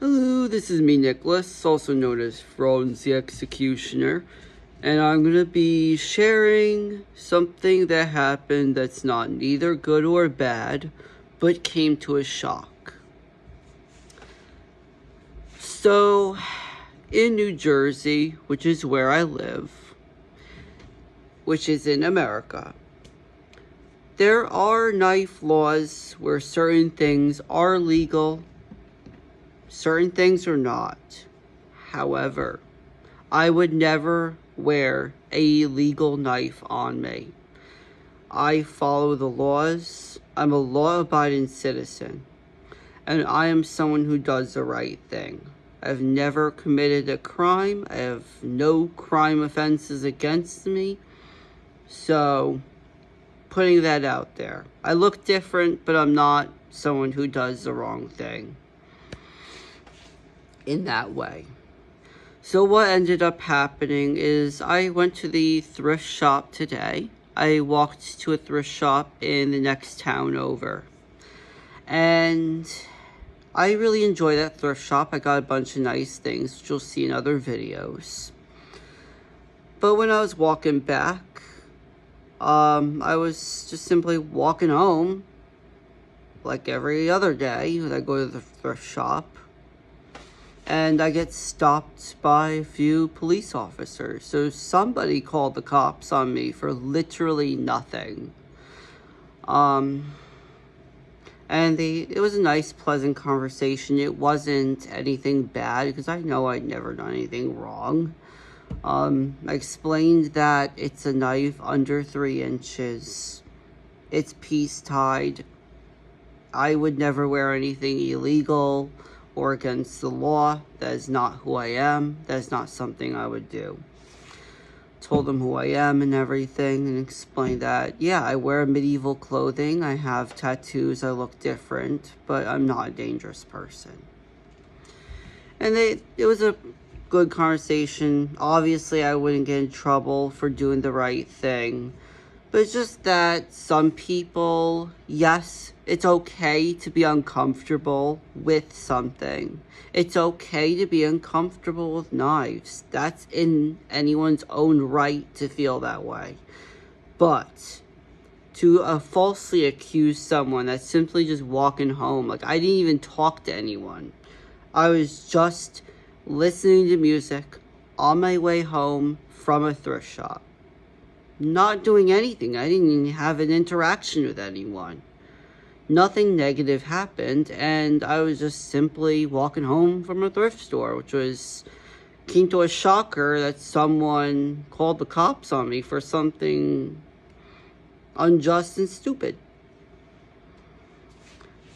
Hello, this is me, Nicholas, also known as Franz the Executioner, and I'm going to be sharing something that happened that's not neither good or bad, but came to a shock. So, in New Jersey, which is where I live, which is in America, there are knife laws where certain things are legal, certain things are not. However, I would never wear a legal knife on me. I follow the laws. I'm a law-abiding citizen. And I am someone who does the right thing. I've never committed a crime. I have no crime offenses against me. So, putting that out there. I look different, but I'm not someone who does the wrong thing in that way. So what ended up happening is I went to the thrift shop today. I walked to a thrift shop in the next town over. And I really enjoy that thrift shop. I got a bunch of nice things, which you'll see in other videos. But when I was walking back, I was just simply walking home like every other day when I go to the thrift shop. And I get stopped by a few police officers. So somebody called the cops on me for literally nothing. And it was a nice, pleasant conversation. It wasn't anything bad because I know I'd never done anything wrong. I explained that it's a knife under 3 inches. It's piece tied. I would never wear anything illegal or against the law. That is not who I am. That is not something I would do. Told them who I am and everything, and explained that, yeah, I wear medieval clothing, I have tattoos, I look different, but I'm not a dangerous person. And it was a good conversation. Obviously, I wouldn't get in trouble for doing the right thing. But it's just that some people, yes, it's okay to be uncomfortable with something. It's okay to be uncomfortable with knives. That's in anyone's own right to feel that way. But to falsely accuse someone that's simply just walking home, like I didn't even talk to anyone. I was just listening to music on my way home from a thrift shop. Not doing anything. I didn't even have an interaction with anyone. Nothing negative happened, and I was just simply walking home from a thrift store, which came to a shocker that someone called the cops on me for something unjust and stupid.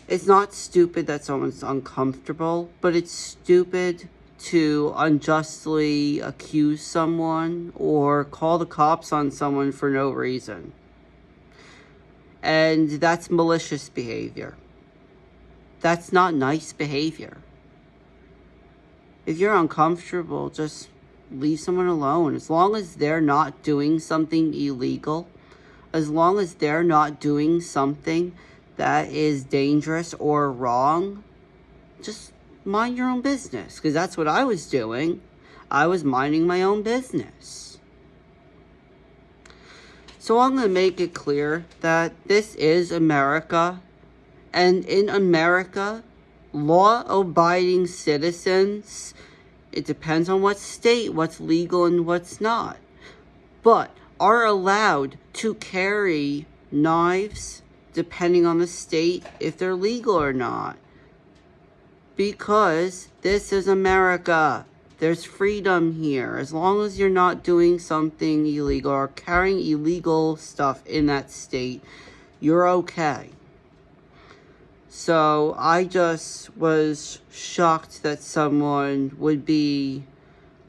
It's not stupid that someone's uncomfortable, but it's stupid to unjustly accuse someone or call the cops on someone for no reason. And that's malicious behavior. That's not nice behavior. If you're uncomfortable, just leave someone alone. As long as they're not doing something illegal, as long as they're not doing something that is dangerous or wrong, just mind your own business, because that's what I was doing. I was minding my own business. So I'm going to make it clear that this is America, and in America, law-abiding citizens, it depends on what state, what's legal and what's not, but are allowed to carry knives depending on the state if they're legal or not. Because this is America. There's freedom here. As long as you're not doing something illegal or carrying illegal stuff in that state, you're okay. So I just was shocked that someone would be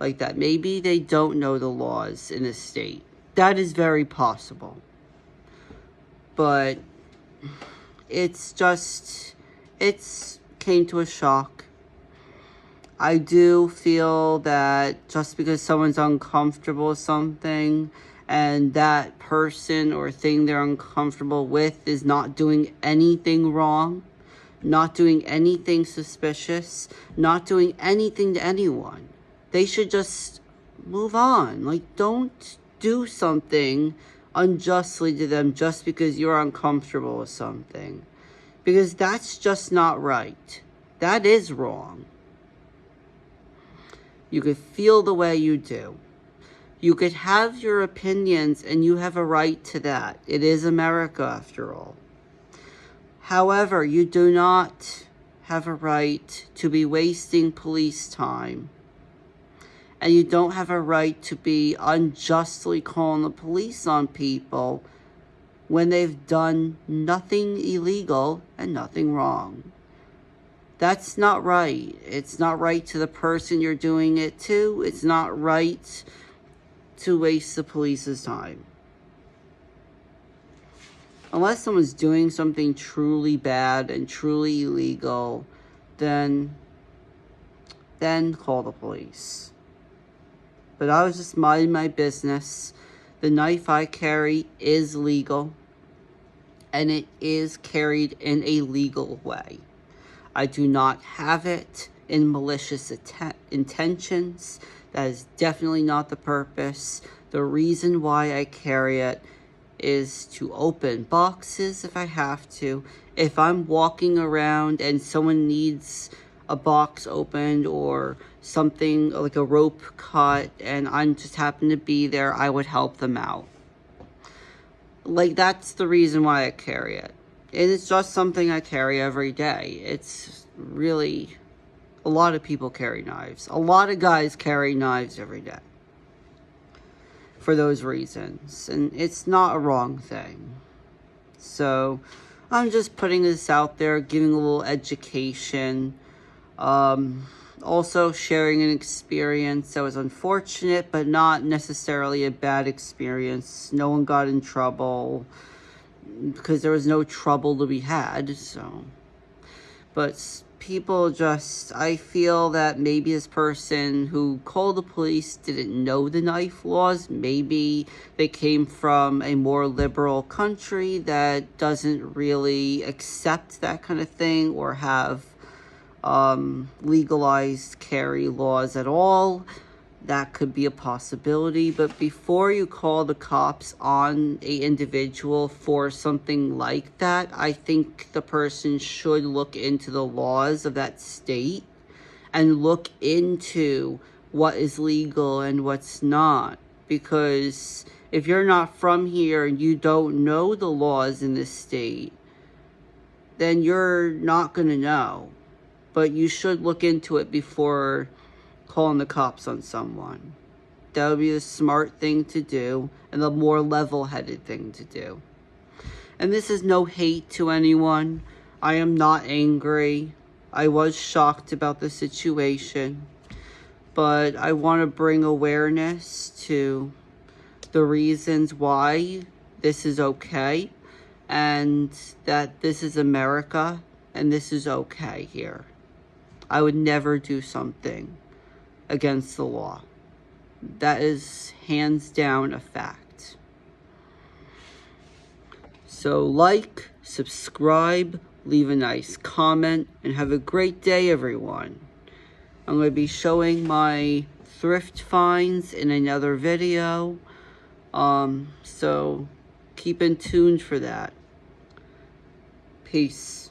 like that. Maybe they don't know the laws in a state. That is very possible. But it's came to a shock. I do feel that just because someone's uncomfortable with something and that person or thing they're uncomfortable with is not doing anything wrong, not doing anything suspicious, not doing anything to anyone. They should just move on. Like, don't do something unjustly to them just because you're uncomfortable with something. Because that's just not right. That is wrong. You could feel the way you do. You could have your opinions, and you have a right to that. It is America, after all. However, you do not have a right to be wasting police time. And you don't have a right to be unjustly calling the police on people when they've done nothing illegal and nothing wrong. That's not right. It's not right to the person you're doing it to. It's not right to waste the police's time. Unless someone's doing something truly bad and truly illegal, then call the police. But I was just minding my business. The knife I carry is legal, and it is carried in a legal way. I do not have it in malicious intentions. That is definitely not the purpose. The reason why I carry it is to open boxes if I have to. If I'm walking around and someone needs a box opened or something like a rope cut and I just happen to be there, I would help them out. Like, that's the reason why I carry it. And it's just something I carry every day. It's really, a lot of people carry knives. A lot of guys carry knives every day for those reasons. And it's not a wrong thing. So I'm just putting this out there, giving a little education. Also sharing an experience that was unfortunate, but not necessarily a bad experience. No one got in trouble because there was no trouble to be had. So, but people just, I feel that maybe this person who called the police didn't know the knife laws. Maybe they came from a more liberal country that doesn't really accept that kind of thing or have legalized carry laws at all. That could be a possibility. But before you call the cops on a individual for something like that, I think the person should look into the laws of that state and look into what is legal and what's not. Because if you're not from here and you don't know the laws in this state, then you're not going to know. But you should look into it before calling the cops on someone. That would be the smart thing to do and the more level-headed thing to do. And this is no hate to anyone. I am not angry. I was shocked about the situation. But I want to bring awareness to the reasons why this is okay. And that this is America and this is okay here. I would never do something against the law. That is hands down a fact. So like, subscribe, leave a nice comment, and have a great day, everyone. I'm going to be showing my thrift finds in another video. So keep in tune for that. Peace.